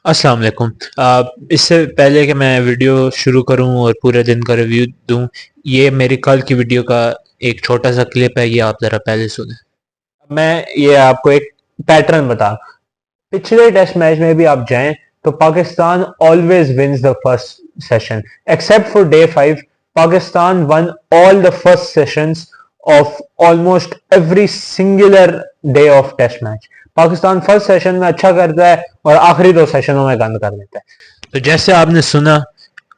السلام علیکم۔ اس سے پہلے کہ میں ویڈیو شروع کروں اور پورے دن کا ریویو دوں، یہ میری کل کی ویڈیو کا ایک چھوٹا سا کلپ ہے، یہ آپ ذرا پہلے سنیں۔ میں یہ آپ کو ایک پیٹرن بتا، پچھلے ٹیسٹ میچ میں بھی آپ جائیں تو Pakistan always wins the first session except for day 5۔ Pakistan one all the first sessions of almost every singular day of test match. Pakistan first session میں اچھا کرتا ہے اور آخری 2 سیشنوں میں گند کر دیتا ہے۔ تو جیسے آپ نے سنا،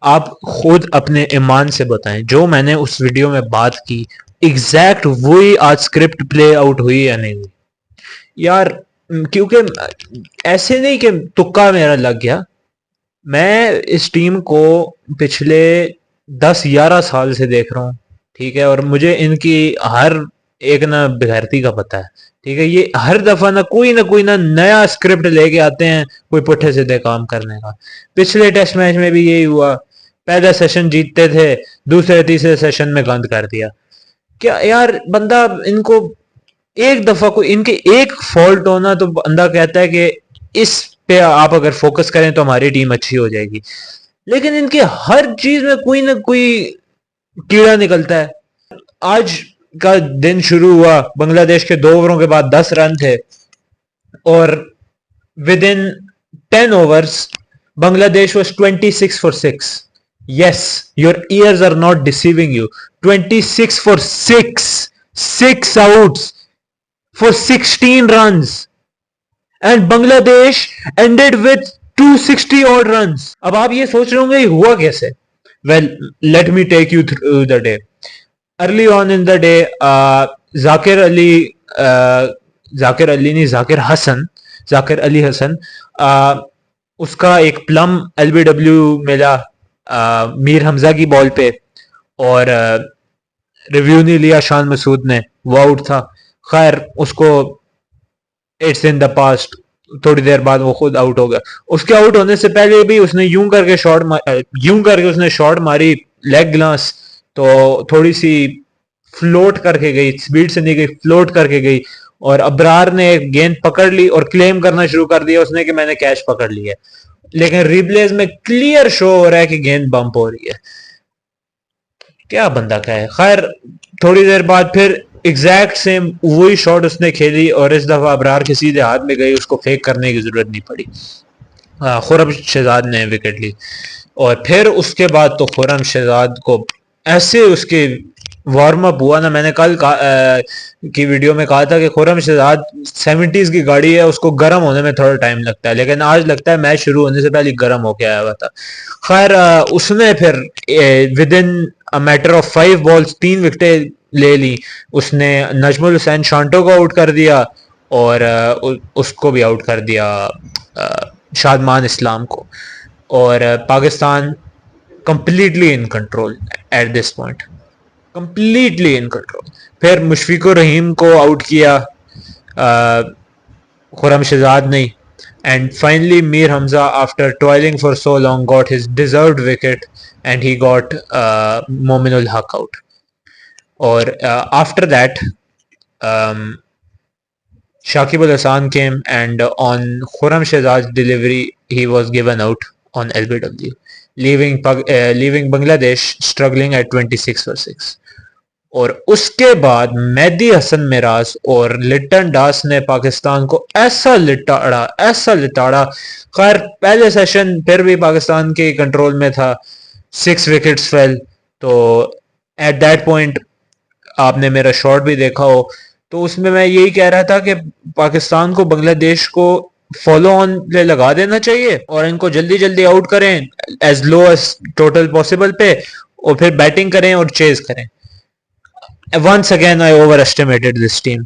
آپ خود اپنے ایمان سے بتائیں جو میں نے اس ویڈیو میں بات کی ایگزیکٹ وہی آج اسکرپٹ پلے آؤٹ ہوئی یا نہیں ہوئی یار؟ کیونکہ ایسے نہیں کہ تکا میرا لگ گیا، میں اس ٹیم کو پچھلے 10-11 سال سے دیکھ رہا ہوں، ٹھیک ہے، اور مجھے ان کی ہر ایک نہ بغیرتی کا پتہ ہے، ٹھیک ہے۔ یہ ہر دفعہ نہ کوئی نہ نیا اسکرپٹ لے کے آتے ہیں کوئی پٹھے سیدھے کام کرنے کا۔ پچھلے ٹیسٹ میچ میں بھی یہی ہوا، پہلا سیشن جیتتے تھے، دوسرے تیسرے سیشن میں گند کر دیا۔ کیا یار، بندہ ان کو ایک دفعہ کوئی ان کے ایک فالٹ ہونا تو بندہ کہتا ہے کہ اس پہ آپ اگر فوکس کریں تو ہماری ٹیم اچھی ہو جائے گی، لیکن ان کے ہر چیز میں کوئی نہ کوئی کیڑا نکلتا ہے۔ آج کا دن شروع ہوا، بنگلہ دیش کے 2 اووروں کے بعد 10 رن تھے، اور ود ان 10 overs بنگلہ دیش was 26 for 6. Yes, your ears are not deceiving you. 26 for 6 outs for 16 runs, and Bangladesh ended with 260 odd runs. اب آپ یہ سوچ رہے ہوں گے یہ ہوا کیسے؟ Well, let me take you through the day. Early on in the day, ذاکر علی حسن اس کا ایک پلم ایل بی ڈبلیو ملا میر حمزہ کی بال پہ، اور ریویو نہیں لیا شان مسعود نے، وہ آؤٹ تھا۔ خیر، اس کو اٹس ان دا پاسٹ، تھوڑی دیر بعد وہ خود آؤٹ ہو گیا۔ اس کے آؤٹ ہونے سے پہلے بھی اس نے یوں کر کے اس نے شاٹ ماری لیگ گلاس، تو تھوڑی سی فلوٹ کر کے گئی، سپیڈ سے نہیں گئی، فلوٹ کر کے گئی، اور ابرار نے گیند پکڑ لی اور کلیم کرنا شروع کر دیا اس نے کہ میں نے کیچ پکڑ لی ہے، لیکن ریپلیز میں کلیئر شو ہو رہا ہے کہ گیند بمپ ہو رہی ہے۔ کیا بندہ کا ہے۔ خیر، تھوڑی دیر بعد پھر ایگزیکٹ سیم وہی شاٹ اس نے کھیلی، اور اس دفعہ ابرار کے سیدھے ہاتھ میں گئی، اس کو فیک کرنے کی ضرورت نہیں پڑی، خرم شہزاد نے وکٹ لی۔ اور پھر اس کے بعد تو خرم شہزاد کو ایسے اس کے وارم اپ ہوا نا، میں نے کل کی ویڈیو میں کہا تھا کہ خرم شہزاد 70s کی گاڑی ہے، اس کو گرم ہونے میں تھوڑا ٹائم لگتا ہے، لیکن آج لگتا ہے میچ شروع ہونے سے پہلے گرم ہو کے آیا ہوا تھا۔ خیر، اس نے پھر with in matter of 5 balls 3 وکٹیں لے لی۔ اس نے نجم الحسین شانٹو کو آؤٹ کر دیا، اور اس کو بھی آؤٹ کر دیا شادمان اسلام کو، اور Pakistan completely in control at this point, completely in control. پھر مشفق الرحیم کو آؤٹ کیا خرم شہزاد نے، and finally Mir Hamza after toiling for so long got his deserved wicket and he got Mominul Haque out. اور after that Shakib Al Hasan came and on Khurram Shehzad's delivery he was given out on LBW, leaving Bangladesh struggling at 26 for 6. اور اس کے بعد مہدی حسن میراز اور Lytton Das نے پاکستان کو ایسا لٹاڑا۔ خیر، پہلے سیشن پھر بھی پاکستان کے کنٹرول میں تھا، 6 وکٹس فیل، تو ایٹ دیٹ پوائنٹ آپ نے میرا شارٹ بھی دیکھا ہو، تو اس میں یہی کہہ رہا تھا کہ پاکستان کو بنگلہ دیش کو فالو آن پہ لگا دینا چاہیے اور ان کو جلدی جلدی آؤٹ کریں as low as total possible پہ، اور پھر بیٹنگ کریں اور چیز کریں۔ Once again I overestimated this team.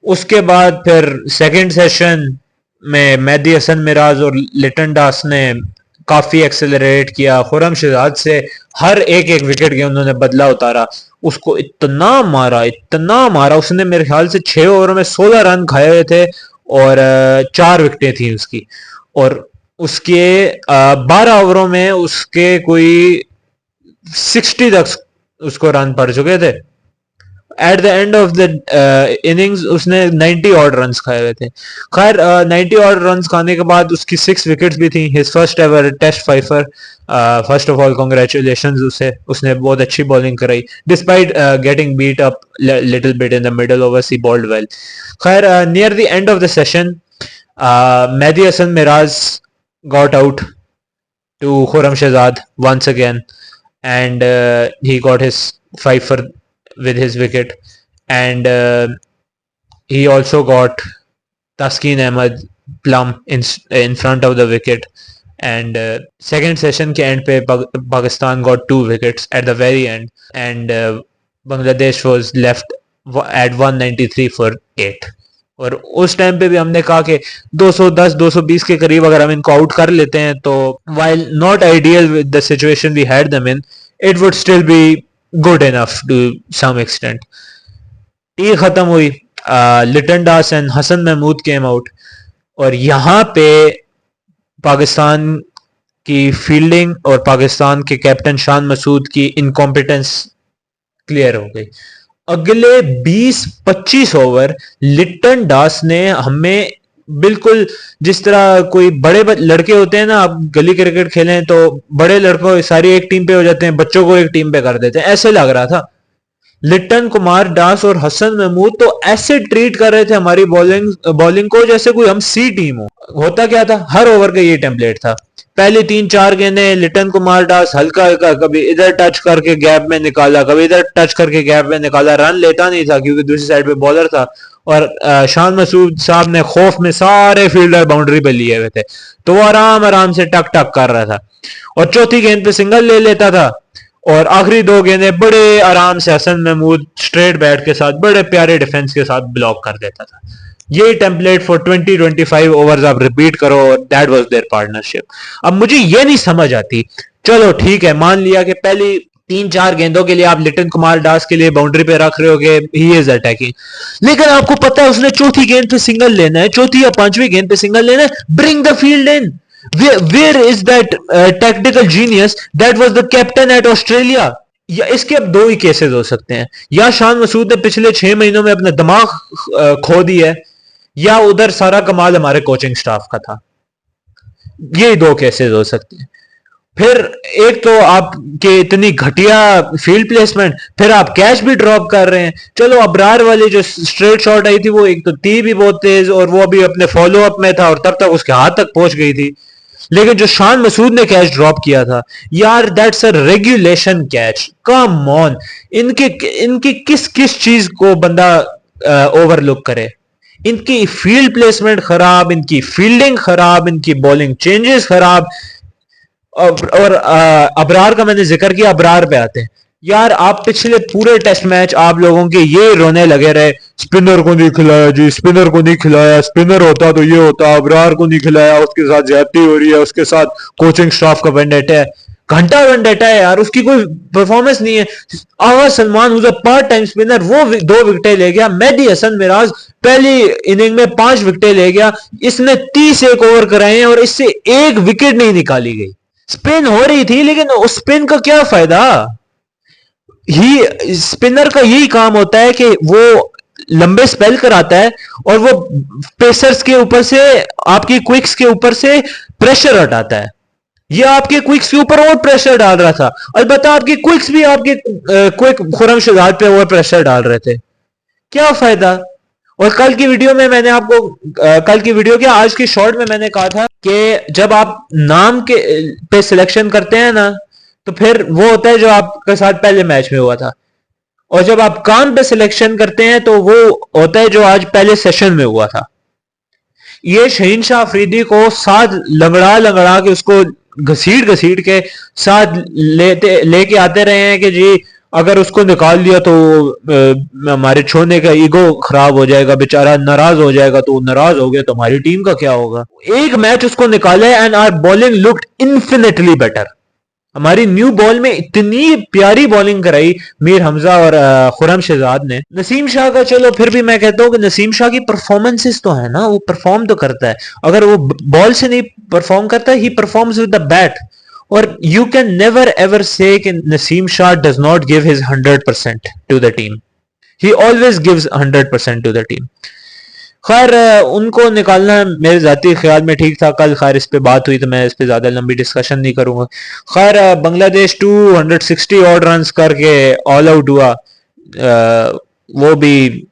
اس کے بعد پھر سیکنڈ سیشن میں مہدی حسن میراز اور لٹن داس نے کافی ایکسلریٹ کیا، خرم شہزاد سے ہر ایک وکٹ کے انہوں نے بدلہ اتارا، اس کو اتنا مارا اس نے، میرے خیال سے 6 اووروں میں 16 رن کھائے ہوئے تھے، اور 4 وکٹیں تھیں اس کی، اور اس کے 12 اووروں میں اس کے کوئی 60 تک اس کو رن پڑ چکے تھے۔ At the end of the innings اس نے 90 آڈ رنز کھائے ہوئے تھے. خیر 90 آڈ رنز کھانے کے بعد اس کی 6 وکٹس بھی تھیں. His first ever Test fifer. First of all congratulations اسے, اس نے بہت اچھی بالنگ کرائی despite getting beat up little bit in the middle overs, he bowled well. خیر near the end of the session Mehidy Hasan Miraz got out to Khurram Shahzad once again, and he got his fifer with his wicket, and he also got Taskeen Ahmed plumb in front of the wicket, and second session ke end pe Pakistan got 2 wickets at the very end, and Bangladesh was left at 193 for 8. اور اس time پہ بھی ہم نے کہا کہ 210 220 کے قریب اگر ہم ان کو آؤٹ کر لیتے ہیں تو while not ideal with the situation we had them in, it would still be good enough to some extent. Tea ختم ہوئی, Litton Das and Hasan Mahmud came out, اور یہاں پہ پاکستان کی فیلڈنگ اور پاکستان کے کیپٹن شان مسعود کی انکمپیٹنس کلیئر ہو گئی. اگلے 20-25 اوور لٹن داس نے ہمیں بالکل جس طرح کوئی بڑے لڑکے ہوتے ہیں نا, آپ گلی کرکٹ کھیلیں تو بڑے لڑکوں ساری ایک ٹیم پہ ہو جاتے ہیں, بچوں کو ایک ٹیم پہ کر دیتے ہیں, ایسے لگ رہا تھا. لٹن کمار داس اور حسن محمود تو ایسے ٹریٹ کر رہے تھے ہماری بالنگ کو جیسے کوئی ہم سی ٹیم ہو. ہوتا کیا تھا, ہر اوور کا یہ ٹیمپلیٹ تھا. پہلی 3-4 گیندیں لٹن کمار داس ہلکا ہلکا کبھی ادھر ٹچ کر کے گیپ میں نکالا, کبھی ادھر ٹچ کر کے گیپ میں نکالا. رن لیتا نہیں تھا کیونکہ دوسری سائڈ پہ بالر تھا, اور شان مسعود صاحب نے خوف میں سارے فیلڈر باؤنڈری پہ لیے ہوئے تھے, تو وہ آرام سے ٹک ٹک کر رہا تھا, اور چوتھی گیند پہ سنگل لے لیتا تھا, اور آخری 2 گیندیں بڑے آرام سے حسن محمود اسٹریٹ بیٹ کے ساتھ بڑے پیارے ڈیفنس کے ساتھ بلاک کر دیتا تھا. یہ ٹیمپلیٹ فار 20-25 اوورز آپ ریپیٹ کرو, دیٹ واز دیئر پارٹنرشپ. اب مجھے یہ نہیں سمجھ آتی, چلو ٹھیک ہے مان لیا کہ پہلی 3-4 گیندوں کے لیے آپ لٹن کمار داس کے لیے باؤنڈری پہ رکھ رہے ہو کہ ہی از اٹیکنگ, لیکن آپ کو پتا ہے اس نے چوتھی گیند پہ سنگل لینا ہے, چوتھی یا 5ویں گیند پہ سنگل لینا ہے. Bring the field in. Where is that tactical genius that was the captain at Australia? یا اس کے اب 2 ہی کیسز ہو سکتے ہیں, یا شان مسعود نے پچھلے 6 مہینوں میں اپنا دماغ کھو دیا ہے, یا ادھر سارا کمال ہمارے کوچنگ سٹاف کا تھا. یہ 2 کیسز ہو سکتے ہیں. پھر ایک تو آپ کے اتنی گھٹیا فیلڈ پلیسمنٹ, پھر آپ کیچ بھی ڈراپ کر رہے ہیں. چلو ابرار والی جو اسٹریٹ شاٹ آئی تھی وہ ایک تو تھی بھی بہت تیز, اور وہ ابھی اپنے فالو اپ میں تھا اور تب تک اس کے ہاتھ تک پہنچ گئی تھی. لیکن جو شان مسعود نے کیچ ڈراپ کیا تھا یار, دیٹس اے ریگولیشن کیچ. کم آن, ان کی کس چیز کو بندہ اوور لک کرے. ان کی فیلڈ پلیسمنٹ خراب, ان کی فیلڈنگ خراب, ان کی بالنگ چینجز خراب. اور ابرار کا میں نے ذکر کیا, ابرار پہ آتے ہیں. یار آپ پچھلے پورے ٹیسٹ میچ آپ لوگوں کے یہ رونے لگے رہے, اسپنر کو نہیں کھلایا جی, اسپنر کو نہیں کھلایا, اسپنر ہوتا تو یہ ہوتا, ابرار کو نہیں کھلایا, اس کے ساتھ زیادتی ہو رہی ہے, اس کے ساتھ کوچنگ سٹاف کا وینڈیٹا ہے. گھنٹہ وینڈیٹا ہے یار, اس کی کوئی پرفارمنس نہیں ہے. Agha Salman who's a part time spinner, وہ 2 وکٹیں لے گیا. مہدی حسن میراز پہلی اننگ میں 5 وکٹیں لے گیا. اس نے 31 اوور کرائے ہیں اور اس سے 1 وکٹ نہیں نکالی گئی. اسپن ہو رہی تھی لیکن اس اسپن کا کیا فائدہ. اسپنر کا یہی کام ہوتا ہے کہ وہ لمبے سپیل کراتا ہے اور وہ پیسرز کے اوپر سے, آپ کی کوئکس کے اوپر سے پریشر ہٹاتا ہے. یہ آپ کے کوئکس کے اوپر اور پریشر ڈال رہا تھا. البتہ آپ کی کوئکس بھی آپ کے کوئک خرم شہزاد پہ اور پریشر ڈال رہے تھے. کیا فائدہ. اور کل کی ویڈیو میں نے آپ کو کل کی ویڈیو کیا آج کی شارٹ میں نے کہا تھا کہ جب آپ نام کے پہ سلیکشن کرتے ہیں نا تو پھر وہ ہوتا ہے جو آپ کے ساتھ پہلے میچ میں ہوا تھا, اور جب آپ کام پہ سلیکشن کرتے ہیں تو وہ ہوتا ہے جو آج پہلے سیشن میں ہوا تھا. یہ شہین شاہ افریدی کو ساتھ لنگڑا کے اس کو گھسیٹ کے ساتھ لے کے آتے رہے ہیں کہ جی اگر اس کو نکال دیا تو ہمارے چھوڑنے کا ایگو خراب ہو جائے گا, بیچارہ ناراض ہو جائے گا, تو ناراض ہو گیا تو ہماری ٹیم کا کیا ہوگا. ایک میچ اس کو نکالا ہے and are bowling looked infinitely better. ہماری نیو بال میں اتنی پیاری بالنگ کرائی میر حمزہ اور خرم شہزاد نے. نسیم شاہ کا چلو پھر بھی میں کہتا ہوں کہ نسیم شاہ کی پرفارمنسز تو ہے نا, وہ پرفارم تو کرتا ہے. اگر وہ بال سے نہیں پرفارم کرتا, he performs with the bat. اور you can never ever say کہ Naseem Shah does not give his 100% to the team. He always gives 100% to the team. خیر ان کو نکالنا میرے ذاتی خیال میں ٹھیک تھا. کل خیر اس پہ بات ہوئی تو میں اس پہ زیادہ لمبی ڈسکشن نہیں کروں گا. خیر بنگلہ دیش 260 آڈ رنز کر کے آل آؤٹ ہوا. وہ بھی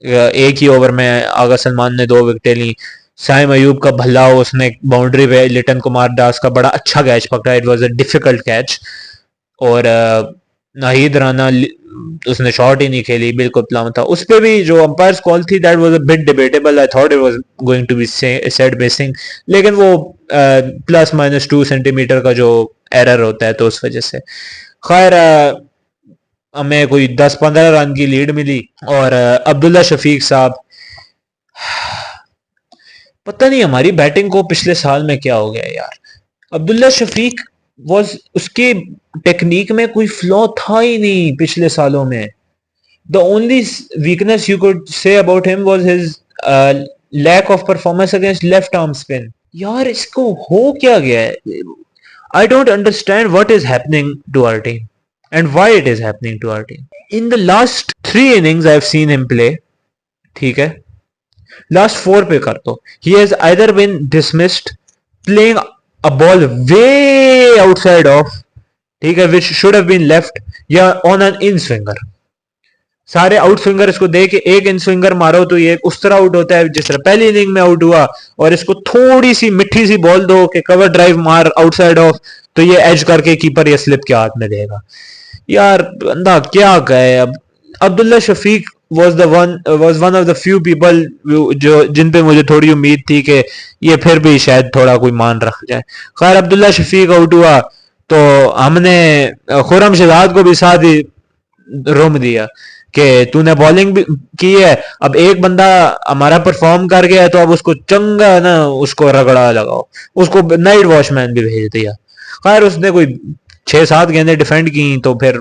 ایک ہی اوور میں آغا سلمان نے 2 وکٹیں لی. سائم ایوب کا بھلا ہو, اس نے باؤنڈری پہ لٹن کمار داس کا بڑا اچھا کیچ پکڑا. It was a difficult catch. اور ناہید رانا اس نے شاٹ ہی نہیں کھیلی, بالکل پلام تھا. اس پہ بھی جو امپائرز کال تھی that was a bit debatable. I thought it was going to be said missing, لیکن وہ +- 2 سینٹی میٹر کا جو ایرر ہوتا ہے تو اس وجہ سے. خیر ہمیں کوئی 10-15 رن کی لیڈ ملی. اور عبداللہ شفیق صاحب, پتہ نہیں ہماری بیٹنگ کو پچھلے سال میں کیا ہو گیا یار. عبداللہ شفیق اس کی ٹیکنیک میں کوئی فلو تھا ہی نہیں پچھلے سالوں میں. The only weakness you could say about him was his lack of performance against left arm spin. یار اس کو ہو کیا گیا ہے. I don't understand what is happening to our team and why it is happening to our team. In the last 3 innings I have seen him play, ٹھیک ہے, last 4 پہ کر تو he has either been dismissed playing a ball way outside off, ٹھیک ہے, which should have been left, یا on an in swinger. سارے out سوئنگر اس کو دے کے ایک ان سوئنگر مارو تو یہ اس طرح آؤٹ ہوتا ہے جس طرح پہلی اننگ میں آؤٹ ہوا, اور اس کو تھوڑی سی مٹھی سی بال دو کہ کور ڈرائیو مار آؤٹ سائڈ آف, تو یہ ایج کر کے کیپر یہ سلپ کے ہاتھ میں دے گا. یار بندہ کیا کہے. اب Abdullah Shafique was one of the few people جو جن پہ مجھے تھوڑی امید تھی کہ یہ پھر بھی شاید تھوڑا کوئی مان رکھ جائے. خیر عبداللہ شفیق آؤٹ ہوا تو ہم نے خرم شہزاد کو بھی ساتھ ہی روم دیا کہ تو نے بالنگ بھی کی ہے, اب ایک بندہ ہمارا پرفارم کر گیا تو اب اس کو چنگا نا اس کو رگڑا لگاؤ, اس کو نائٹ واچ مین بھی بھیج دیا. خیر اس نے کوئی 6-7 گیندیں ڈیفینڈ کی تو پھر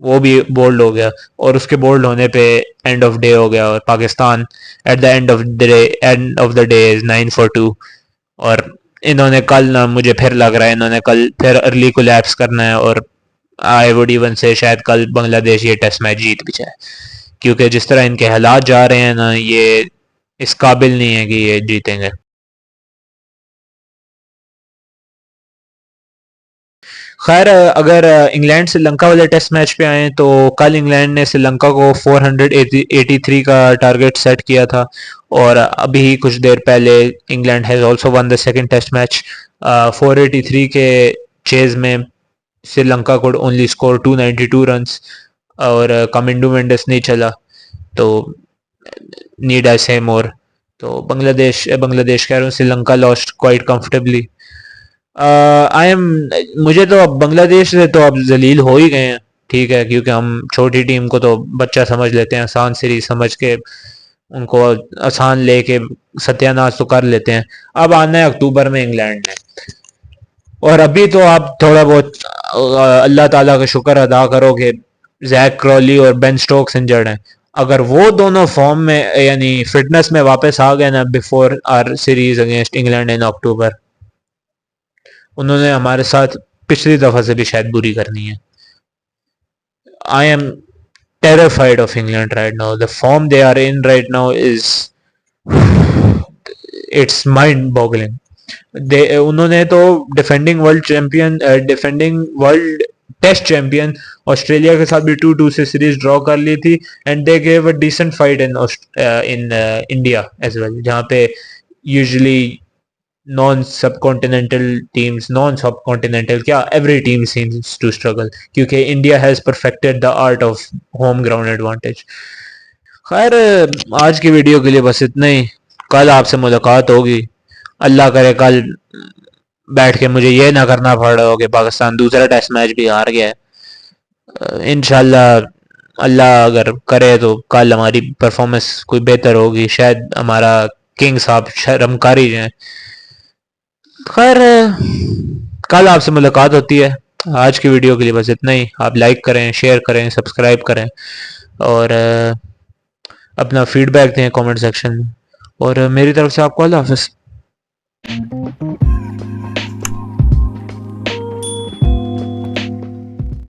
وہ بھی بولڈ ہو گیا, اور اس کے بولڈ ہونے پہ اینڈ آف ڈے ہو گیا, اور Pakistan at the end of the day is 9 for 2. اور انہوں نے کل نا مجھے پھر لگ رہا ہے انہوں نے کل پھر ارلی کولیپس کرنا ہے, اور آئی وڈ ایون سے شاید کل بنگلہ دیش یہ ٹیسٹ میچ جیت بھی جائے, کیونکہ جس طرح ان کے حالات جا رہے ہیں نا یہ اس قابل نہیں ہے کہ یہ جیتیں گے. خیر اگر انگلینڈ سری لنکا والے ٹیسٹ میچ پہ آئیں تو کل انگلینڈ نے سری لنکا کو 483 کا ٹارگٹ سیٹ کیا تھا, اور ابھی کچھ دیر پہلے England has also won the second Test match. 483 کے چیز میں Sri Lanka could only score 292 runs, اور کمنڈو مینڈس نہیں چلا تو نیڈ آئی سے مور. تو بنگلہ دیش کہہ رہا ہوں, Sri Lanka last quite comfortably. مجھے تو اب بنگلہ دیش سے تو اب ذلیل ہو ہی گئے ہیں, ٹھیک ہے, کیونکہ ہم چھوٹی ٹیم کو تو بچہ سمجھ لیتے ہیں, آسان سیریز سمجھ کے ان کو آسان لے کے ستیہ ناش تو کر لیتے ہیں. اب آنا ہے اکتوبر میں انگلینڈ نے, اور ابھی تو آپ تھوڑا بہت اللہ تعالیٰ کا شکر ادا کرو کہ زیک کرالی اور بین سٹوکس انجرڈ ہیں. اگر وہ دونوں فارم میں یعنی فٹنس میں واپس آ گئے نا before our series against England in October, انہوں نے ہمارے ساتھ پچھلی دفعہ سے بھی شاید بری کرنی ہے. I am terrified of England right now. The form they are in right now is it's mind boggling. انہوں نے تو defending world test champion Australia کے ساتھ بھی 2-2 سے سیریز ڈرا کر لی تھی, and they gave a decent fight in India as well, جہاں پہ یوزلی نان سب کانٹیننٹل کیا every team seems to struggle, کیونکہ India has perfected the art of home ground advantage. خیر آج کی ویڈیو کے لیے بس اتنا ہی. کل آپ سے ملاقات ہوگی, اللہ کرے کل بیٹھ کے مجھے یہ نہ کرنا پڑ رہا ہو کہ پاکستان دوسرا ٹیسٹ میچ بھی ہار گیا ہے. انشاءاللہ اللہ اگر کرے تو کل ہماری پرفارمنس کوئی بہتر ہوگی, شاید ہمارا کنگ صاحب شرمکاری جائیں. خیر کل آپ سے ملاقات ہوتی ہے. آج کی ویڈیو کے لیے بس اتنا ہی. آپ لائک کریں, شیئر کریں, سبسکرائب کریں, اور اپنا فیڈ بیک دیں کامنٹ سیکشن میں, اور میری طرف سے آپ کو اللہ حافظ.